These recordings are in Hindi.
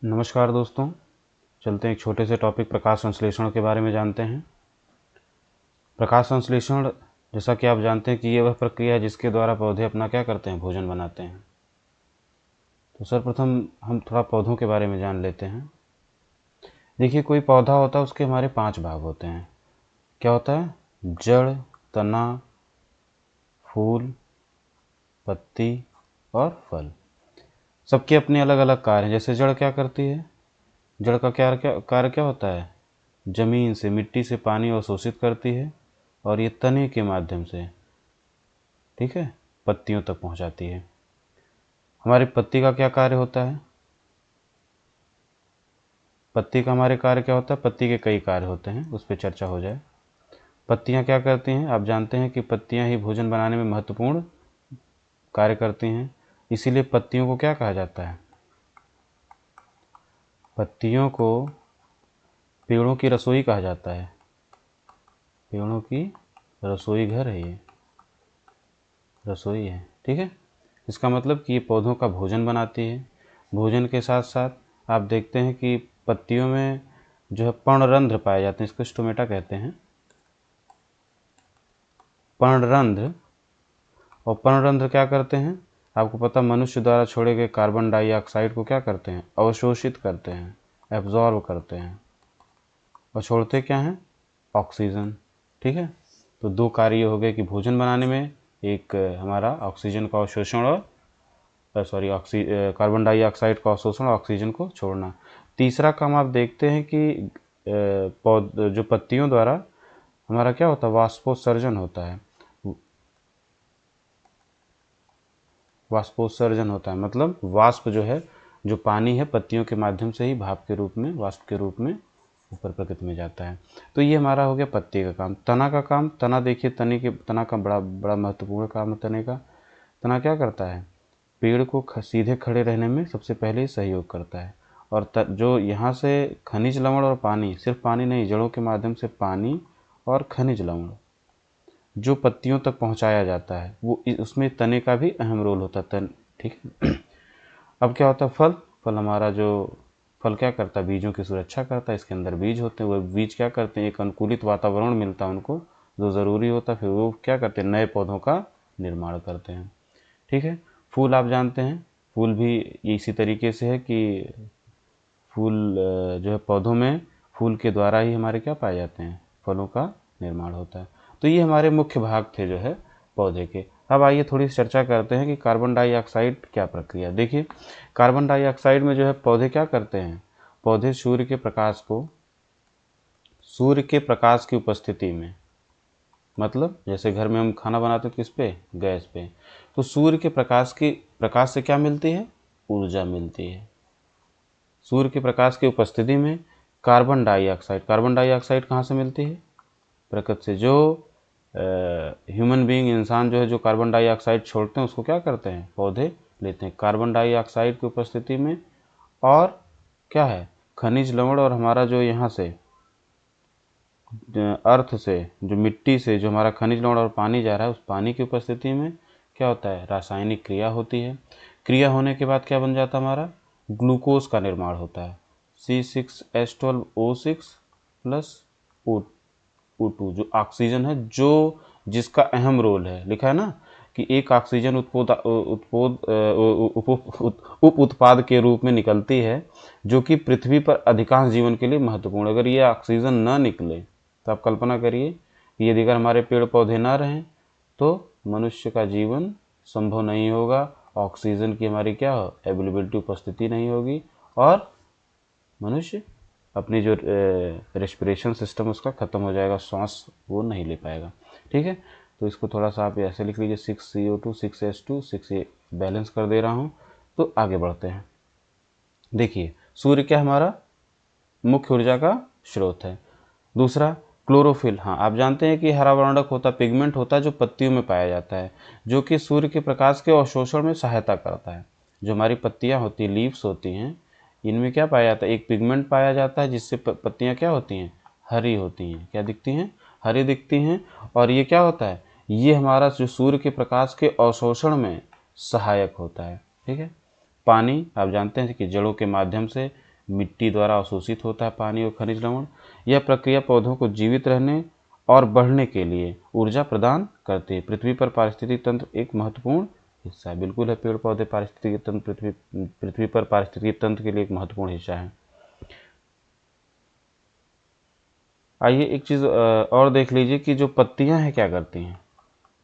नमस्कार दोस्तों, चलते हैं एक छोटे से टॉपिक प्रकाश संश्लेषण के बारे में जानते हैं। प्रकाश संश्लेषण, जैसा कि आप जानते हैं कि ये वह प्रक्रिया है जिसके द्वारा पौधे अपना क्या करते हैं, भोजन बनाते हैं। तो सर्वप्रथम हम थोड़ा पौधों के बारे में जान लेते हैं। देखिए, कोई पौधा होता है, उसके हमारे 5 भाग होते हैं। क्या होता है? जड़, तना, फूल, पत्ती और फल। सबके अपने अलग अलग कार्य हैं। जैसे जड़ क्या करती है? जड़ का कार्य क्या होता है? जमीन से, मिट्टी से पानी अवशोषित करती है और ये तने के माध्यम से, ठीक है, पत्तियों तक पहुंचाती है। हमारी पत्ती का क्या कार्य होता है? पत्ती का हमारे कार्य क्या होता है? पत्ती के कई कार्य होते हैं, उस पर चर्चा हो जाए। पत्तियां क्या करती हैं? आप जानते हैं कि पत्तियां ही भोजन बनाने में महत्वपूर्ण कार्य करती हैं। इसीलिए पत्तियों को क्या कहा जाता है? पत्तियों को पेड़ों की रसोई कहा जाता है। पेड़ों की रसोई घर है ये, रसोई है, ठीक है। इसका मतलब कि ये पौधों का भोजन बनाती है। भोजन के साथ साथ आप देखते हैं कि पत्तियों में जो है पर्णरंध्र पाए जाते हैं, इसको स्टोमेटा कहते हैं, पर्णरंध्र। और पर्णरंध्र क्या करते हैं? आपको पता, मनुष्य द्वारा छोड़े गए कार्बन डाइऑक्साइड को क्या करते हैं? अवशोषित करते हैं, एब्जॉर्ब करते हैं। और छोड़ते क्या हैं? ऑक्सीजन, ठीक है। तो 2 कार्य हो गए कि भोजन बनाने में एक हमारा ऑक्सीजन का अवशोषण और कार्बन डाइऑक्साइड का अवशोषण, ऑक्सीजन को छोड़ना। तीसरा काम आप देखते हैं कि जो पत्तियों द्वारा हमारा क्या होता है? वाष्पोत्सर्जन होता है। वाष्पोत्सर्जन होता है मतलब वाष्प जो है, जो पानी है, पत्तियों के माध्यम से ही भाप के रूप में, वाष्प के रूप में ऊपर प्रकृति में जाता है। तो ये हमारा हो गया पत्ती का काम। तना का काम, तना देखिए, तना का बड़ा बड़ा महत्वपूर्ण काम है तने का। तना क्या करता है? पेड़ को सीधे खड़े रहने में सबसे पहले सहयोग करता है। और जो यहाँ से खनिज लवण और पानी, सिर्फ पानी नहीं, जड़ों के माध्यम से पानी और खनिज लवण जो पत्तियों तक पहुँचाया जाता है, वो उसमें तने का भी अहम रोल होता है, तन, ठीक है। अब क्या होता है? फल। फल हमारा जो फल क्या करता है? बीजों की सुरक्षा करता है। इसके अंदर बीज होते हैं, वो बीज क्या करते हैं? एक अनुकूलित वातावरण मिलता है उनको, जो ज़रूरी होता है, फिर वो क्या करते हैं? नए पौधों का निर्माण करते हैं, ठीक है। फूल आप जानते हैं, फूल भी इसी तरीके से है कि फूल जो है पौधों में, फूल के द्वारा ही हमारे क्या पाए जाते हैं? फलों का निर्माण होता है। तो ये हमारे मुख्य भाग थे जो है पौधे के। अब आइए थोड़ी सी चर्चा करते हैं कि कार्बन डाइऑक्साइड क्या प्रक्रिया। देखिए, कार्बन डाइऑक्साइड में जो है पौधे क्या करते हैं? पौधे सूर्य के प्रकाश की उपस्थिति में, मतलब जैसे घर में हम खाना बनाते हैं किस पे? गैस पे। तो सूर्य के प्रकाश से क्या मिलती है? ऊर्जा मिलती है। सूर्य के प्रकाश की उपस्थिति में कार्बन डाइऑक्साइड कहाँ से मिलती है? प्रकृति से। जो ह्यूमन बीइंग, इंसान जो है, जो कार्बन डाइऑक्साइड छोड़ते हैं, उसको क्या करते हैं? पौधे लेते हैं कार्बन डाइऑक्साइड की उपस्थिति में। और क्या है? खनिज लवण और हमारा जो यहाँ से अर्थ से, जो मिट्टी से जो हमारा खनिज लवण और पानी जा रहा है, उस पानी की उपस्थिति में क्या होता है? रासायनिक क्रिया होती है। क्रिया होने के बाद क्या बन जाता है? हमारा ग्लूकोज का निर्माण होता है, C6H12O6 प्लस O2, जो ऑक्सीजन है, जो जिसका अहम रोल है, लिखा है ना कि एक ऑक्सीजन उप उत्पाद के रूप में निकलती है, जो कि पृथ्वी पर अधिकांश जीवन के लिए महत्वपूर्ण। अगर ये ऑक्सीजन ना निकले तो आप कल्पना करिए कि यदि अगर हमारे पेड़ पौधे ना रहें तो मनुष्य का जीवन संभव नहीं होगा। ऑक्सीजन की हमारी क्या हो? अवेलेबिलिटी, उपस्थिति नहीं होगी, और मनुष्य अपनी जो रेस्पिरेशन सिस्टम उसका ख़त्म हो जाएगा, सांस वो नहीं ले पाएगा, ठीक है। तो इसको थोड़ा सा आप ऐसे लिख लीजिए, 6CO2 6H2 6, बैलेंस कर दे रहा हूँ। तो आगे बढ़ते हैं। देखिए, सूर्य क्या हमारा मुख्य ऊर्जा का स्रोत है। दूसरा, क्लोरोफिल। हाँ, आप जानते हैं कि हरा वर्णक होता, पिगमेंट होता है, जो पत्तियों में पाया जाता है, जो कि सूर्य के प्रकाश के अवशोषण में सहायता करता है। जो हमारी पत्तियाँ होती हैं, लीव्स होती हैं, इनमें क्या पाया जाता है? एक पिगमेंट पाया जाता है, जिससे पत्तियाँ क्या होती हैं? हरी होती हैं। क्या दिखती हैं? हरी दिखती हैं। और ये क्या होता है? ये हमारा जो सूर्य के प्रकाश के अवशोषण में सहायक होता है, ठीक है। पानी आप जानते हैं कि जड़ों के माध्यम से मिट्टी द्वारा अवशोषित होता है पानी और खनिज लवण। यह प्रक्रिया पौधों को जीवित रहने और बढ़ने के लिए ऊर्जा प्रदान करती है। पृथ्वी पर पारिस्थितिक तंत्र एक महत्वपूर्ण हिस्सा है। बिल्कुल है, पेड़ पौधे पारिस्थितिक तंत्र पृथ्वी पर पारिस्थितिक तंत्र के लिए एक महत्वपूर्ण हिस्सा है। आइए एक चीज़ और देख लीजिए कि जो पत्तियां हैं क्या करती हैं।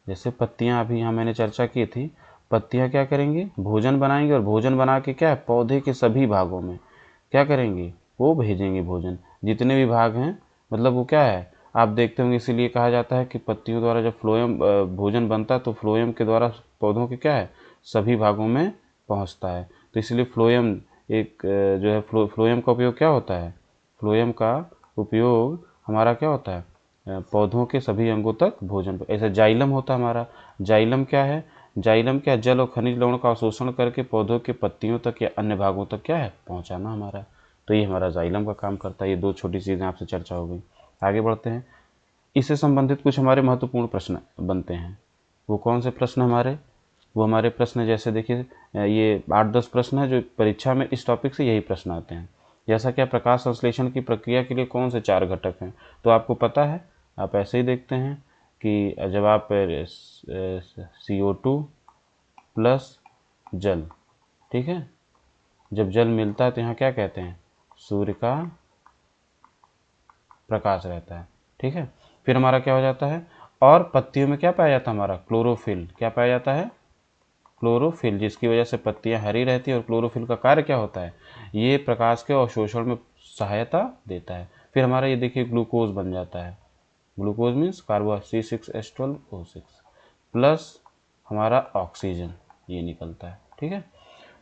जैसे पत्तियां अभी यहाँ मैंने चर्चा की थी, पत्तियां क्या करेंगी, भोजन बनाएंगी और भोजन बना के क्या है, पौधे के सभी भागों में क्या करेंगी, वो भेजेंगी भोजन। जितने भी भाग हैं मतलब वो क्या है, आप देखते होंगे, इसीलिए कहा जाता है कि पत्तियों द्वारा जब फ्लोएम भोजन बनता है तो फ्लोएम के द्वारा पौधों के क्या है, सभी भागों में पहुंचता है। तो इसलिए फ्लोएम एक जो है फ्लोएम का उपयोग क्या होता है, फ्लोएम का उपयोग हमारा क्या होता है, पौधों के सभी अंगों तक भोजन। ऐसा जाइलम होता है हमारा, जाइलम क्या है, जाइलम क्या, जल और खनिज लवण का अवशोषण करके पौधों के पत्तियों तक या अन्य भागों तक क्या है, पहुंचाना हमारा। तो ये हमारा जाइलम का काम करता है। ये दो छोटी चीज़ें आपसे चर्चा हो गई। आगे बढ़ते हैं, इससे संबंधित कुछ हमारे महत्वपूर्ण प्रश्न बनते हैं। वो कौन से प्रश्न हमारे, वो हमारे प्रश्न जैसे देखिए ये 8-10 प्रश्न है जो परीक्षा में इस टॉपिक से यही प्रश्न आते हैं। जैसा क्या, प्रकाश संश्लेषण की प्रक्रिया के लिए कौन से 4 घटक हैं। तो आपको पता है, आप ऐसे ही देखते हैं कि जब आप CO2 प्लस जल, ठीक है, जब जल मिलता है तो यहाँ क्या कहते हैं, सूर्य का प्रकाश रहता है, ठीक है। फिर हमारा क्या हो जाता है, और पत्तियों में क्या पाया जाता है, हमारा क्लोरोफिल, क्या पाया जाता है, क्लोरोफिल, जिसकी वजह से पत्तियां हरी रहती है। और क्लोरोफिल का कार्य क्या होता है, ये प्रकाश के अवशोषण में सहायता देता है। फिर हमारा ये देखिए ग्लूकोज बन जाता है, ग्लूकोज मीन्स कार्बो C6H12O6 प्लस हमारा ऑक्सीजन ये निकलता है, ठीक है।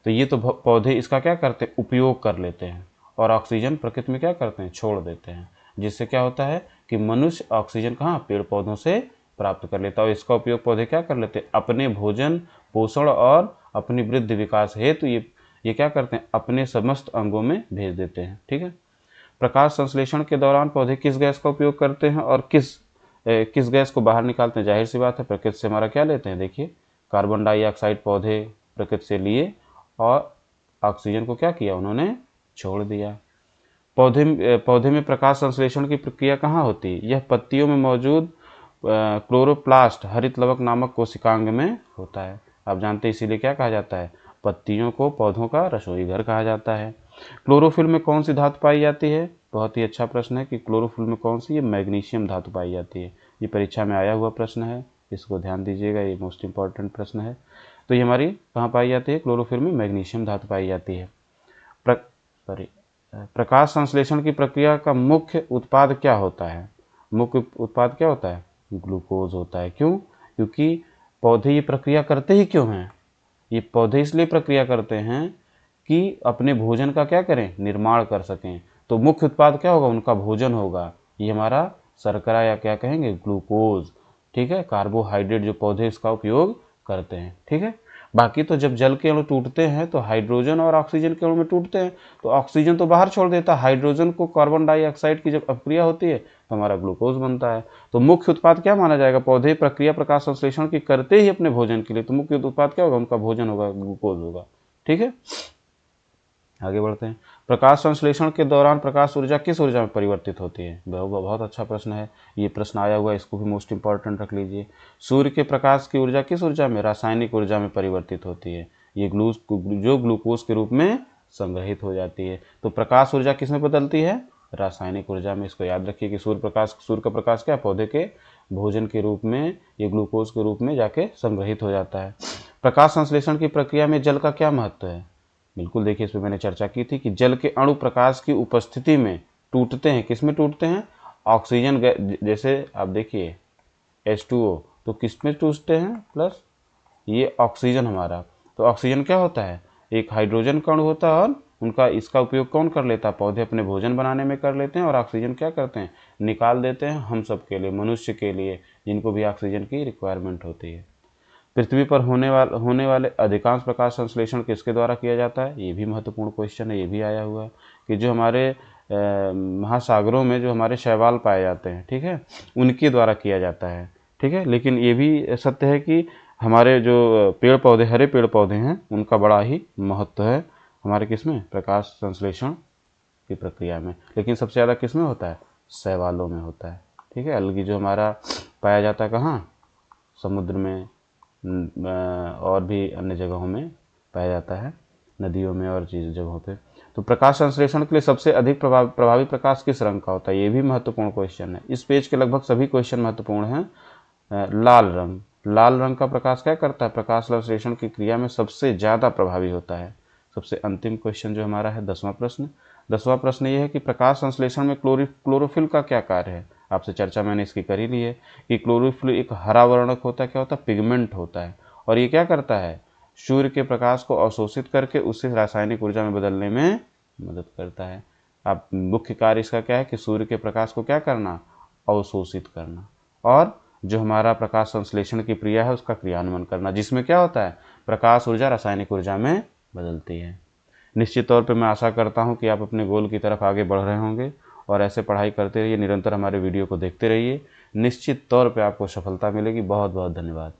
तो ये तो पौधे इसका क्या करते हैं, उपयोग कर लेते हैं, और ऑक्सीजन प्रकृति में क्या करते हैं, छोड़ देते हैं। जिससे क्या होता है कि मनुष्य ऑक्सीजन कहाँ, पेड़ पौधों से प्राप्त कर लेता है, और इसका उपयोग पौधे क्या कर लेते हैं, अपने भोजन पोषण और अपनी वृद्धि विकास हेतु तो ये क्या करते हैं, अपने समस्त अंगों में भेज देते हैं, ठीक है। प्रकाश संश्लेषण के दौरान पौधे किस गैस का उपयोग करते हैं और किस गैस को बाहर निकालते हैं। जाहिर सी बात है, प्रकृति से हमारा क्या लेते हैं, देखिए कार्बन डाइऑक्साइड पौधे प्रकृति से लिए और ऑक्सीजन को क्या किया, उन्होंने छोड़ दिया। पौधे में प्रकाश संश्लेषण की प्रक्रिया कहाँ होती है, यह पत्तियों में मौजूद क्लोरोप्लास्ट हरित लवक नामक कोशिकांग में होता है। आप जानते हैं, इसीलिए क्या कहा जाता है, पत्तियों को पौधों का रसोई घर कहा जाता है। क्लोरोफिल में कौन सी धातु पाई जाती है, बहुत ही अच्छा प्रश्न है कि क्लोरोफिल में कौन सी, ये मैग्नीशियम धातु पाई जाती है। ये परीक्षा में आया हुआ प्रश्न है, इसको ध्यान दीजिएगा, ये मोस्ट इंपॉर्टेंट प्रश्न है। तो ये हमारी कहाँ पाई जाती है, क्लोरोफिल में मैग्नीशियम धातु पाई जाती है। प्रकाश संश्लेषण की प्रक्रिया का मुख्य उत्पाद क्या होता है, मुख्य उत्पाद क्या होता है, ग्लूकोज होता है। क्यों, क्योंकि पौधे ये प्रक्रिया करते ही क्यों हैं, ये पौधे इसलिए प्रक्रिया करते हैं कि अपने भोजन का क्या करें, निर्माण कर सकें। तो मुख्य उत्पाद क्या होगा, उनका भोजन होगा, ये हमारा शर्करा या क्या कहेंगे, ग्लूकोज, ठीक है, कार्बोहाइड्रेट जो पौधे इसका उपयोग करते हैं, ठीक है। बाकी तो जब जल के अणु टूटते हैं तो हाइड्रोजन और ऑक्सीजन के अणु में टूटते हैं, तो ऑक्सीजन तो बाहर छोड़ देता है, हाइड्रोजन को कार्बन डाइऑक्साइड की जब अपक्रिया होती है तो हमारा ग्लूकोज बनता है। तो मुख्य उत्पाद क्या माना जाएगा, पौधे प्रक्रिया प्रकाश संश्लेषण की करते ही अपने भोजन के लिए, तो मुख्य उत्पाद क्या होगा, उनका भोजन होगा, ग्लूकोज होगा, ठीक है। आगे बढ़ते हैं, प्रकाश संश्लेषण के दौरान प्रकाश ऊर्जा किस ऊर्जा में परिवर्तित होती है। बहुत अच्छा प्रश्न है, ये प्रश्न आया हुआ है, इसको भी मोस्ट इंपॉर्टेंट रख लीजिए। सूर्य के प्रकाश की ऊर्जा किस ऊर्जा में, रासायनिक ऊर्जा में परिवर्तित होती है। ये जो ग्लूकोज के रूप में संग्रहित हो जाती है। तो प्रकाश ऊर्जा किस में बदलती है, रासायनिक ऊर्जा में। इसको याद रखिए कि सूर्य का प्रकाश क्या, पौधे के भोजन के रूप में, ये ग्लूकोज के रूप में जाके संग्रहित हो जाता है। प्रकाश संश्लेषण की प्रक्रिया में जल का क्या महत्व है। बिल्कुल देखिए, इसमें मैंने चर्चा की थी कि जल के अणु प्रकाश की उपस्थिति में टूटते हैं, किस में टूटते हैं, ऑक्सीजन, जैसे आप देखिए H2O, तो किस में टूटते हैं, प्लस ये ऑक्सीजन हमारा। तो ऑक्सीजन क्या होता है, एक हाइड्रोजन का अणु होता है, और उनका इसका उपयोग कौन कर लेता है, पौधे अपने भोजन बनाने में कर लेते हैं, और ऑक्सीजन क्या करते हैं, निकाल देते हैं हम सब के लिए, मनुष्य के लिए, जिनको भी ऑक्सीजन की रिक्वायरमेंट होती है। पृथ्वी पर होने वाले अधिकांश प्रकाश संश्लेषण किसके द्वारा किया जाता है, ये भी महत्वपूर्ण क्वेश्चन है, ये भी आया हुआ है कि जो हमारे महासागरों में जो हमारे शैवाल पाए जाते हैं, ठीक है, उनके द्वारा किया जाता है, ठीक है। लेकिन ये भी सत्य है कि हमारे जो पेड़ पौधे, हरे पेड़ पौधे हैं, उनका बड़ा ही महत्व है हमारे किसमें, प्रकाश संश्लेषण की प्रक्रिया में, लेकिन सबसे ज़्यादा किस में होता है? शैवालों में होता है। ठीक है, अलगी जो हमारा पाया जाता है कहाँ? समुद्र में और भी अन्य जगहों में पाया जाता है, नदियों में और चीज़ जगहों पे। तो प्रकाश संश्लेषण के लिए सबसे अधिक प्रभावी प्रकाश किस रंग का होता है? ये भी महत्वपूर्ण क्वेश्चन है। इस पेज के लगभग सभी क्वेश्चन महत्वपूर्ण हैं। लाल रंग, लाल रंग का प्रकाश क्या करता है? प्रकाश संश्लेषण की क्रिया में सबसे ज़्यादा प्रभावी होता है। सबसे अंतिम क्वेश्चन जो हमारा है 10वां प्रश्न। 10वां प्रश्न ये है कि प्रकाश संश्लेषण में क्लोरोफिल का क्या कार्य है? आपसे चर्चा मैंने इसकी कर ही ली है कि क्लोरोफिल एक हरा वर्णक होता है। क्या होता है? पिगमेंट होता है। और ये क्या करता है? सूर्य के प्रकाश को अवशोषित करके उसे रासायनिक ऊर्जा में बदलने में मदद करता है। अब मुख्य कार्य इसका क्या है कि सूर्य के प्रकाश को क्या करना? अवशोषित करना, और जो हमारा प्रकाश संश्लेषण की क्रिया है उसका क्रियान्वयन करना, जिसमें क्या होता है? प्रकाश ऊर्जा रासायनिक ऊर्जा में बदलती है। निश्चित तौर पे मैं आशा करता हूँ कि आप अपने गोल की तरफ आगे बढ़ रहे होंगे और ऐसे पढ़ाई करते रहिए, निरंतर हमारे वीडियो को देखते रहिए। निश्चित तौर पे आपको सफलता मिलेगी। बहुत बहुत धन्यवाद।